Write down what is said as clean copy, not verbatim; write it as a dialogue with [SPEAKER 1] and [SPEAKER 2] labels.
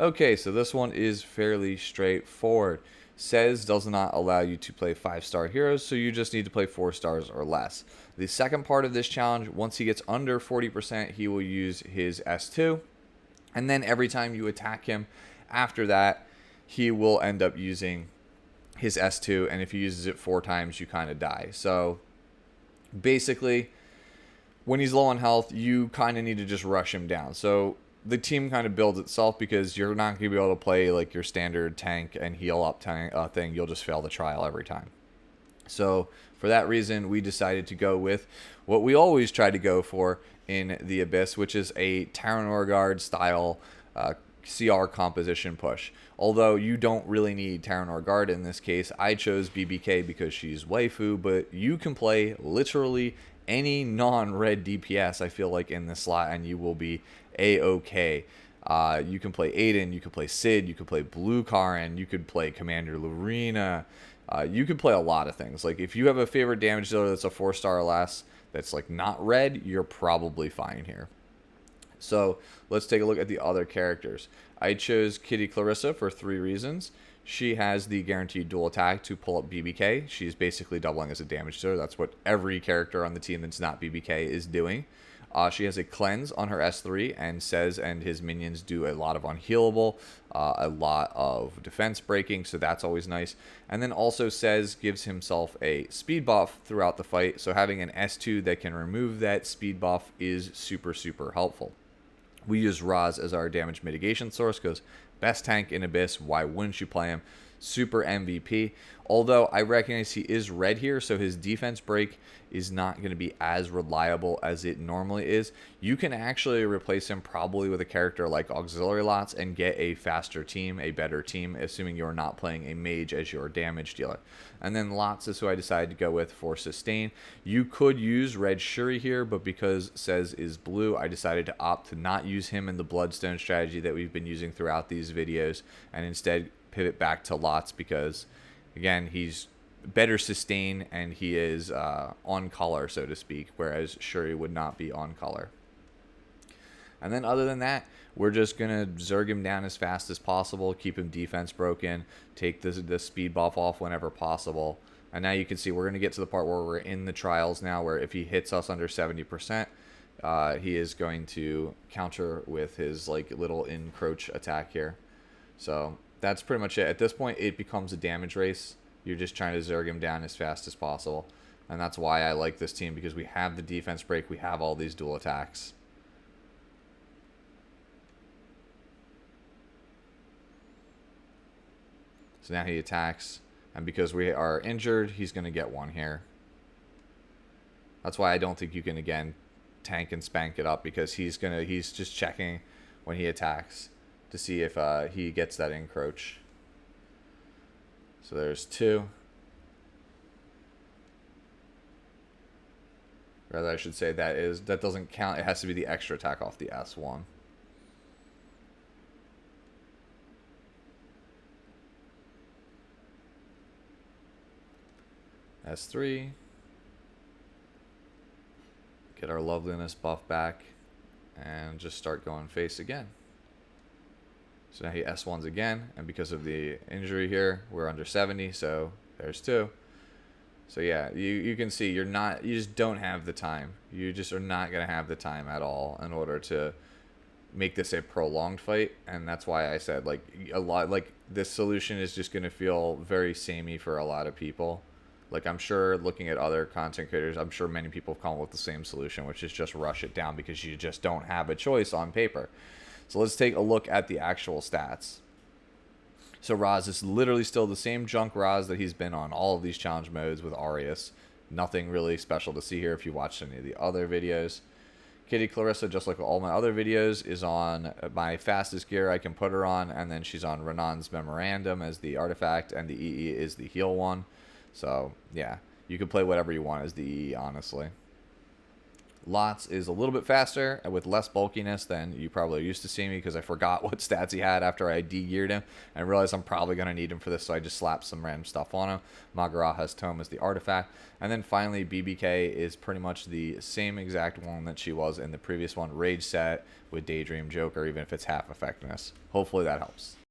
[SPEAKER 1] Okay, so this one is fairly straightforward. Says does not allow you to play 5-star heroes, so you just need to play 4 stars or less. The second part of this challenge, once he gets under 40%, he will use his S2. And then every time you attack him after that, he will end up using his S2. And if he uses it 4 times, you kind of die. So basically, when he's low on health, you kind of need to just rush him down. So the team kind of builds itself because you're not going to be able to play like your standard tank and heal up thing. You'll just fail the trial every time. So for that reason, we decided to go with what we always try to go for in the Abyss, which is a Terran Norgard style CR composition push. Although you don't really need Terran Norgard in this case, I chose BBK because she's waifu, but you can play literally any non-red DPS, I feel like, in this slot, and you will be A-OK. You can play Aiden, you can play Sid, you can play Blue Karin, you could play Commander Lorena. You can play a lot of things. Like, if you have a favorite damage dealer that's a 4-star or less, that's like not red, you're probably fine here. So let's take a look at the other characters. I chose Kitty Clarissa for 3 reasons. She has the guaranteed dual attack to pull up BBK. She's basically doubling as a damage dealer. That's what every character on the team that's not BBK is doing. She has a cleanse on her S3, and Says and his minions do a lot of unhealable, a lot of defense breaking, so that's always nice. And then also Says gives himself a speed buff throughout the fight, so having an S2 that can remove that speed buff is super, super helpful. We use Raz as our damage mitigation source because best tank in Abyss, why wouldn't you play him? Super MVP. Although I recognize he is red here, so his defense break is not going to be as reliable as it normally is. You can actually replace him probably with a character like Auxiliary Lots and get a faster team, a better team, assuming you're not playing a mage as your damage dealer. And then Lots is who I decided to go with for sustain. You could use Red Shuri here, but because Says is blue, I decided to opt to not use him in the Bloodstone strategy that we've been using throughout these videos, and instead pivot back to Lots because, again, he's better sustain and he is on color, so to speak, whereas Shuri would not be on color. And then other than that, we're just going to Zerg him down as fast as possible, keep him defense broken, take the speed buff off whenever possible. And now you can see we're going to get to the part where we're in the trials now, where if he hits us under 70%, he is going to counter with his like little encroach attack here. So that's pretty much it. At this point, it becomes a damage race. You're just trying to Zerg him down as fast as possible. And that's why I like this team, because we have the defense break. We have all these dual attacks. So now he attacks. And because we are injured, he's going to get one here. That's why I don't think you can, again, tank and spank it up, because he's just checking when he attacks to see if he gets that encroach. So there's 2. Rather, I should say that doesn't count. It has to be the extra attack off the S1. S3. Get our loveliness buff back and just start going face again. So now he S1s again, and because of the injury here, we're under 70, so there's 2. So yeah, you can see you just don't have the time. You just are not going to have the time at all in order to make this a prolonged fight, and that's why I said this solution is just going to feel very samey for a lot of people. Like, I'm sure looking at other content creators, I'm sure many people have come up with the same solution, which is just rush it down because you just don't have a choice on paper. So let's take a look at the actual stats. So Raz is literally still the same junk Raz that he's been on all of these challenge modes with Aureus. Nothing really special to see here if you watched any of the other videos. Kitty Clarissa, just like all my other videos, is on my fastest gear I can put her on, and then she's on Renan's Memorandum as the artifact, and the EE is the heal one. So yeah, you can play whatever you want as the EE, honestly. Lots is a little bit faster with less bulkiness than you probably are used to seeing me, because I forgot what stats he had after I de-geared him and realized I'm probably going to need him for this, so I just slapped some random stuff on him. Magaraha's Tome is the artifact. And then finally, BBK is pretty much the same exact one that she was in the previous one, Rage set with Daydream Joker, even if it's half effectiveness. Hopefully that helps.